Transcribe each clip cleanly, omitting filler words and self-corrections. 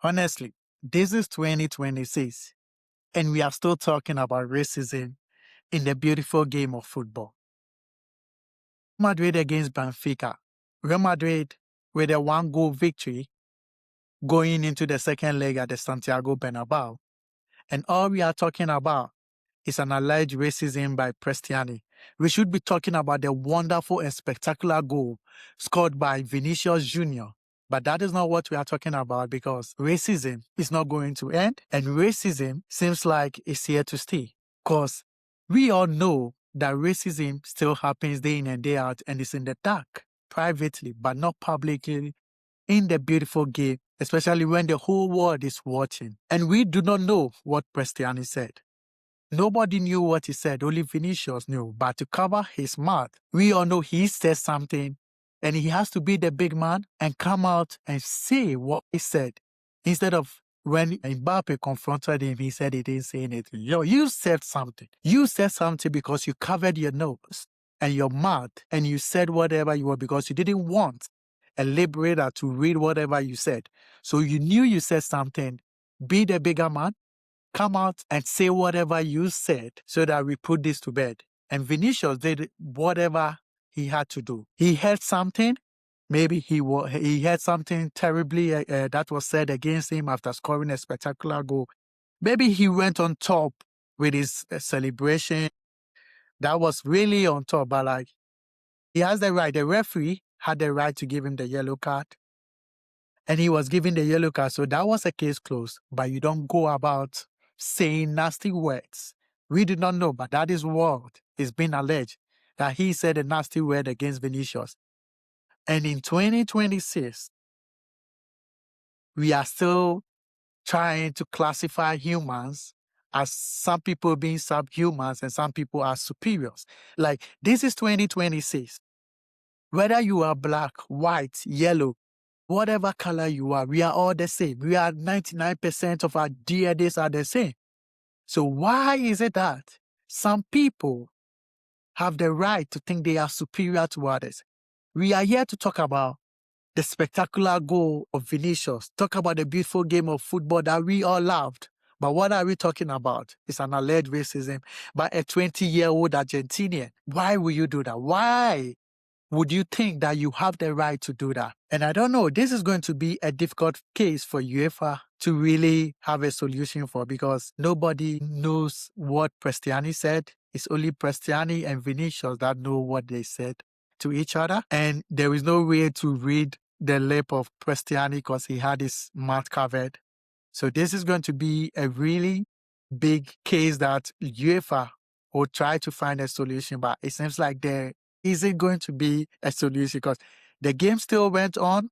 Honestly, this is 2026, and we are still talking about racism in the beautiful game of football. Madrid against Benfica. Real Madrid with a one-goal victory going into the second leg at the Santiago Bernabeu. And all we are talking about is an alleged racism by Prestiani. We should be talking about the wonderful and spectacular goal scored by Vinicius Jr. But that is not what we are talking about, because racism is not going to end, and racism seems like it's here to stay. Because we all know that racism still happens day in and day out, and it's in the dark, privately, but not publicly, in the beautiful game, especially when the whole world is watching. And we do not know what Prestiani said. Nobody knew what he said, only Vinicius knew. But to cover his mouth, we all know he said something, and he has to be the big man and come out and say what he said. Instead of when Mbappe confronted him, he said he didn't say anything. Yo, you said something. You said something because you covered your nose and your mouth, and you said whatever you were because you didn't want a liberator to read whatever you said. So you knew you said something. Be the bigger man. Come out and say whatever you said so that we put this to bed. And Vinicius did whatever he had to do. He heard something. Maybe he heard something terribly that was said against him after scoring a spectacular goal. Maybe he went on top with his celebration. That was really on top, but like, he has the right. The referee had the right to give him the yellow card, and he was given the yellow card. So that was a case closed. But you don't go about saying nasty words. We do not know, but that is what is being alleged, that he said a nasty word against Vinicius. And in 2026, we are still trying to classify humans as some people being subhumans and some people as superiors. Like, this is 2026. Whether you are black, white, yellow, whatever color you are, we are all the same. We are 99% of our DNAs are the same. So why is it that some people have the right to think they are superior to others? We are here to talk about the spectacular goal of Vinicius, talk about the beautiful game of football that we all loved. But what are we talking about? It's an alleged racism by a 20-year-old Argentinian. Why will you do that? Why would you think that you have the right to do that? And I don't know, this is going to be a difficult case for UEFA to really have a solution for, because nobody knows what Prestiani said. It's only Prestiani and Vinicius that know what they said to each other. And there is no way to read the lip of Prestiani because he had his mouth covered. So this is going to be a really big case that UEFA will try to find a solution, but it seems like there isn't going to be a solution, because the game still went on,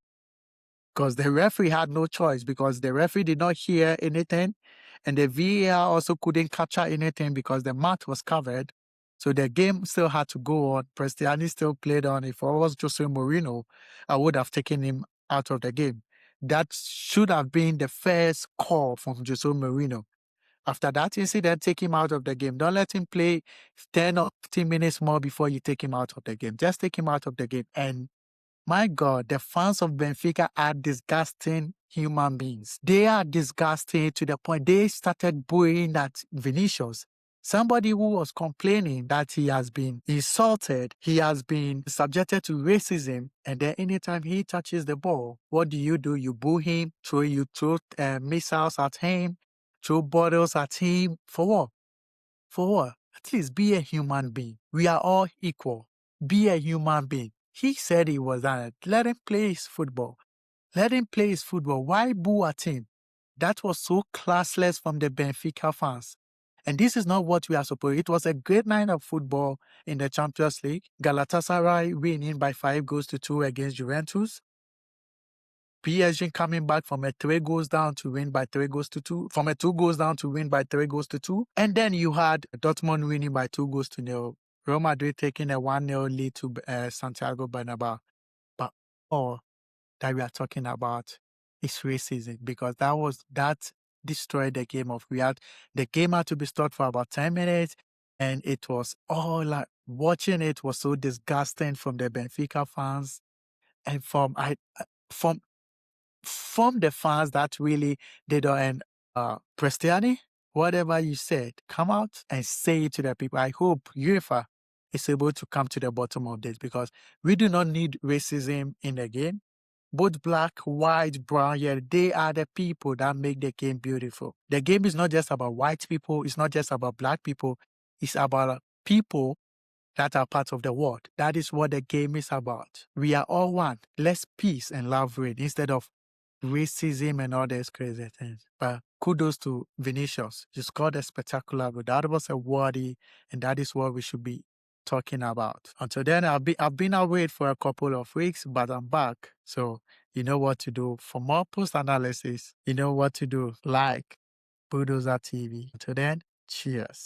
because the referee had no choice, because the referee did not hear anything, and the VAR also couldn't capture anything because the mouth was covered. So the game still had to go on. Prestiani still played on. If I was Jose Mourinho, I would have taken him out of the game. That should have been the first call from Jose Mourinho. After that incident, take him out of the game. Don't let him play 10 or 15 minutes more before you take him out of the game. Just take him out of the game. And my God, the fans of Benfica are disgusting human beings. They are disgusting to the point they started booing at Vinicius. Somebody who was complaining that he has been insulted, he has been subjected to racism, and then anytime he touches the ball, what do? You boo him, you throw missiles at him, throw bottles at him. For what? For what? At least be a human being. We are all equal. Be a human being. He said he was that. Let him play his football. Let him play his football. Why boo at him? That was so classless from the Benfica fans. And this is not what we are supposed. It was a great night of football in the Champions League. Galatasaray winning by 5-2 against Juventus. PSG coming back from a 3 goals down to win by 3-2, from a 2 goals down to win by 3-2. And then you had Dortmund winning by 2-0. Real Madrid taking a 1-0 lead to Santiago Bernabeu. But all that we are talking about is racism, because that destroyed the game of Real. The game had to be stopped for about 10 minutes, and it was all like, watching it was so disgusting from the Benfica fans, and from from the fans that really did. And Prestiani, whatever you said, come out and say it to the people. I hope UEFA is able to come to the bottom of this, because we do not need racism in the game. Both black, white, brown, yeah, they are the people that make the game beautiful. The game is not just about white people. It's not just about black people. It's about people that are part of the world. That is what the game is about. We are all one. Let's peace and love reign instead of racism and all these crazy things. But kudos to Vinicius. You scored a spectacular goal. That was a worthy, and that is what we should be talking about. Until then, I've been away for a couple of weeks, but I'm back. So you know what to do. For more post analysis, you know what to do. Like Bulldozer TV. Until then, cheers.